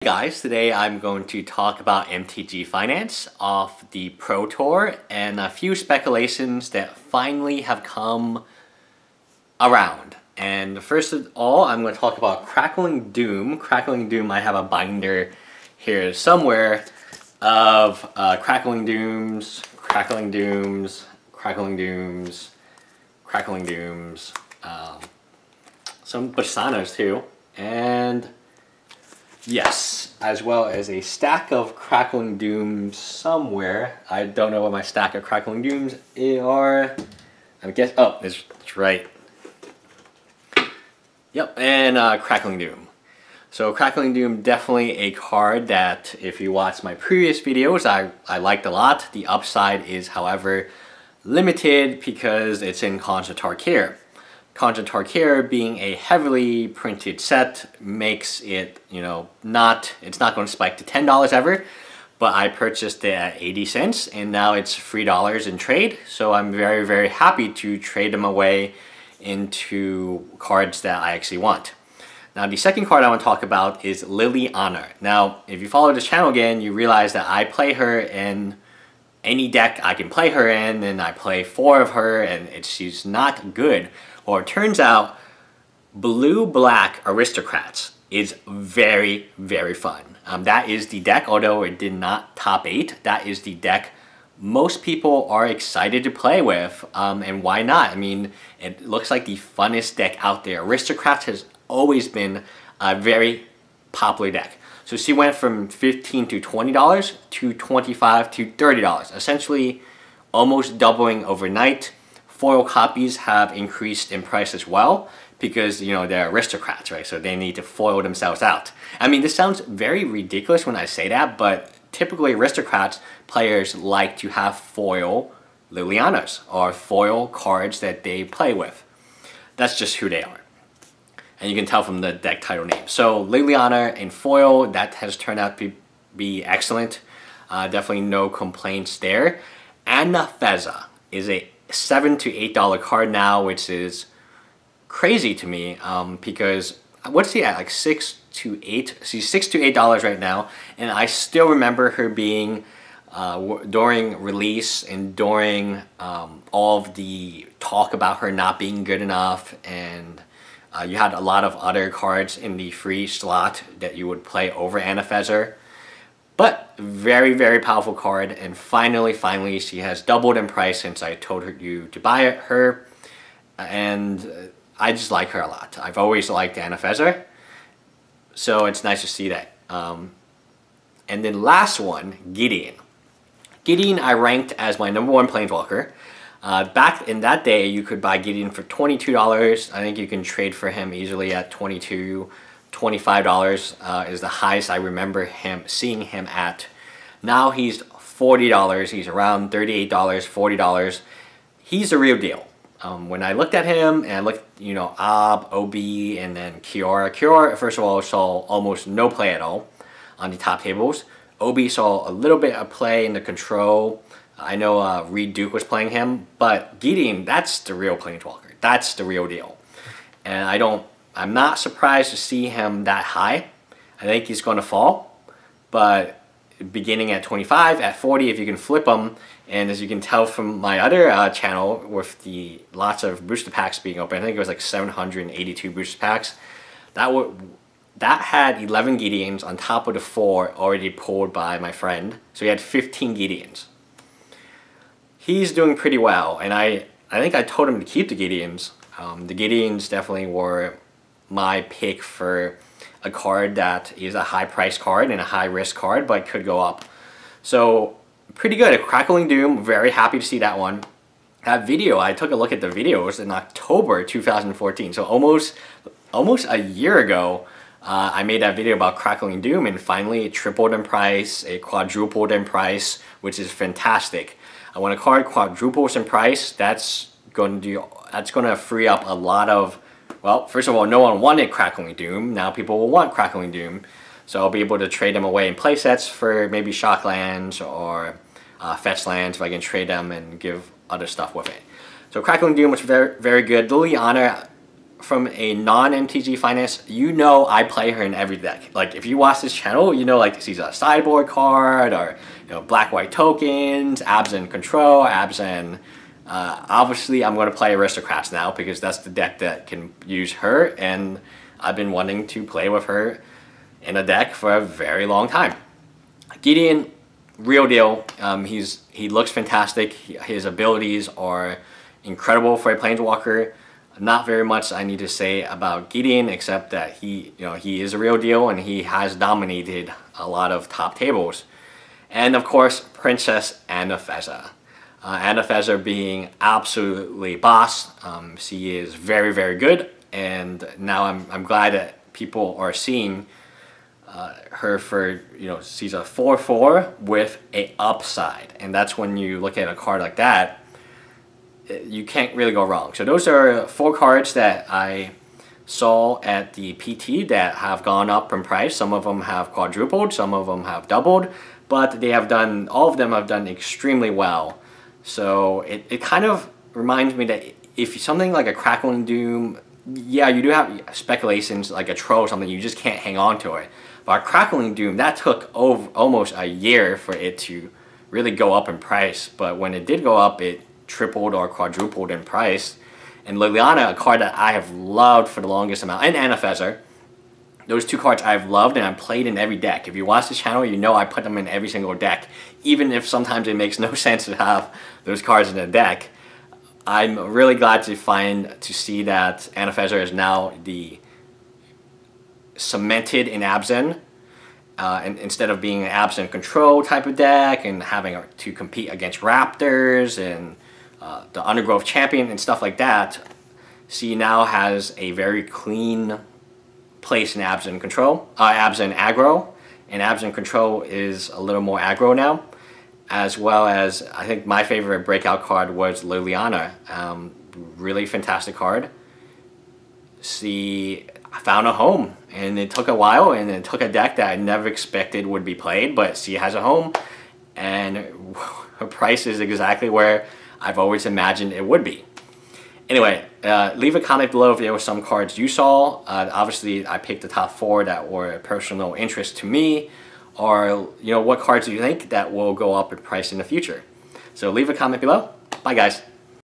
Hey guys, today I'm going to talk about MTG Finance off the Pro Tour and a few speculations that finally have come around. And first of all, I'm going to talk about Crackling Doom. Crackling Doom, I have a binder here somewhere of Crackling Dooms, Crackling Dooms, Crackling Dooms, Crackling Dooms, some Basanas too, and yes, as well as a stack of Crackling Dooms somewhere. I don't know what my stack of Crackling Dooms are. I guess, oh, it's right. Yep, and Crackling Doom. So Crackling Doom, definitely a card that if you watch my previous videos, I liked a lot. The upside is, however, limited because it's in Khans of Tarkir. Khans of Tarkir being a heavily printed set makes it, it's not going to spike to $10 ever, but I purchased it at 80 cents and now it's $3 in trade, so I'm very, very happy to trade them away into cards that I actually want. Now the second card I want to talk about is Liliana. Now if you follow this channel again, you realize that I play her in any deck I can play her in, and I play 4 of her and she's not good. Well, it turns out blue-black aristocrats is very, very fun. That is the deck, although it did not top 8, that is the deck most people are excited to play with, and why not? I mean, it looks like the funnest deck out there. Aristocrats has always been a very popular deck. So she went from $15 to $20 to $25 to $30, essentially almost doubling overnight. Foil copies have increased in price as well because, they're aristocrats, right? So they need to foil themselves out. I mean, this sounds very ridiculous when I say that, but typically aristocrats players like to have foil Lilianas or foil cards that they play with. That's just who they are. And you can tell from the deck title name. So Liliana in foil, that has turned out to be excellent. Definitely no complaints there. Anafenza is a $7 to $8 card now, which is crazy to me because what's she at, like 6 to 8? She's $6 to $8 right now, and I still remember her being during release and during all of the talk about her not being good enough, and you had a lot of other cards in the free slot that you would play over Anafenza. But very, very powerful card, and finally, she has doubled in price since I told you to buy her, and I just like her a lot. I've always liked Anafenza, so it's nice to see that. And then last one, Gideon. Gideon I ranked as my #1 Planeswalker. Back in that day, you could buy Gideon for $22. I think you can trade for him easily at $22. $25 is the highest I remember seeing him at. Now he's $40. He's around $38, $40. He's the real deal. When I looked at him and I looked, OB and then Kiora. Kiora, first of all, saw almost no play at all on the top tables. OB saw a little bit of play in the control. I know Reed Duke was playing him, but Gideon, that's the real Planeswalker. That's the real deal. And I'm not surprised to see him that high. I think he's going to fall, but beginning at 25, at 40, if you can flip him, and as you can tell from my other channel with the lots of booster packs being open, I think it was like 782 booster packs, that had 11 Gideons on top of the 4 already pulled by my friend, so he had 15 Gideons. He's doing pretty well, and I think I told him to keep the Gideons. The Gideons definitely were my pick for a card that is a high price card and a high risk card, but could go up. So pretty good. A Crackling Doom, very happy to see that one. That video, I took a look at the videos in October 2014, so almost a year ago. I made that video about Crackling Doom, and finally it tripled in price, it quadrupled in price, which is fantastic. When a card quadruples in price, that's going to free up a lot of. Well, first of all, no one wanted Crackling Doom. Now people will want Crackling Doom. So I'll be able to trade them away in play sets for maybe shock lands or fetch lands if I can trade them and give other stuff with it. So Crackling Doom was very, very good. Liliana, from a non-MTG finance, you know I play her in every deck. Like if you watch this channel, you know like she's a sideboard card, or you know black-white tokens, Absent Control, Absent. Obviously, I'm going to play Aristocrats now because that's the deck that can use her, and I've been wanting to play with her in a deck for a very long time. Gideon, real deal. He looks fantastic. His abilities are incredible for a Planeswalker. Not very much I need to say about Gideon, except that he is a real deal and he has dominated a lot of top tables. And of course, Princess Anafenza. Anafenza being absolutely boss. She is very, very good, and now I'm glad that people are seeing her for, she's a 4/4 with a upside, and that's when you look at a card like that, you can't really go wrong. So those are 4 cards that I saw at the PT that have gone up in price. Some of them have quadrupled, some of them have doubled, but all of them have done extremely well. So it kind of reminds me that if something like a Crackling Doom, yeah, you do have speculations like a Troll or something, you just can't hang on to it. But Crackling Doom, that took almost a year for it to really go up in price. But when it did go up, it tripled or quadrupled in price. And Liliana, a card that I have loved for the longest amount, and Anafenza, those 2 cards I've loved and I've played in every deck. If you watch this channel, you know I put them in every single deck, even if sometimes it makes no sense to have those cards in a deck. I'm really glad to see that Anafenza is now cemented in Absent, and instead of being an Absent Control type of deck and having to compete against Raptors and the Undergrowth Champion and stuff like that, she now has a very clean place in Absent Control, Absent Aggro, and Absent Control is a little more aggro now, as well as I think my favorite breakout card was Liliana. Really fantastic card. She found a home, and it took a while, and it took a deck that I never expected would be played, but she has a home, and her price is exactly where I've always imagined it would be. Anyway, leave a comment below if there were some cards you saw. Obviously, I picked the top 4 that were of personal interest to me, or what cards do you think that will go up in price in the future? So leave a comment below. Bye, guys.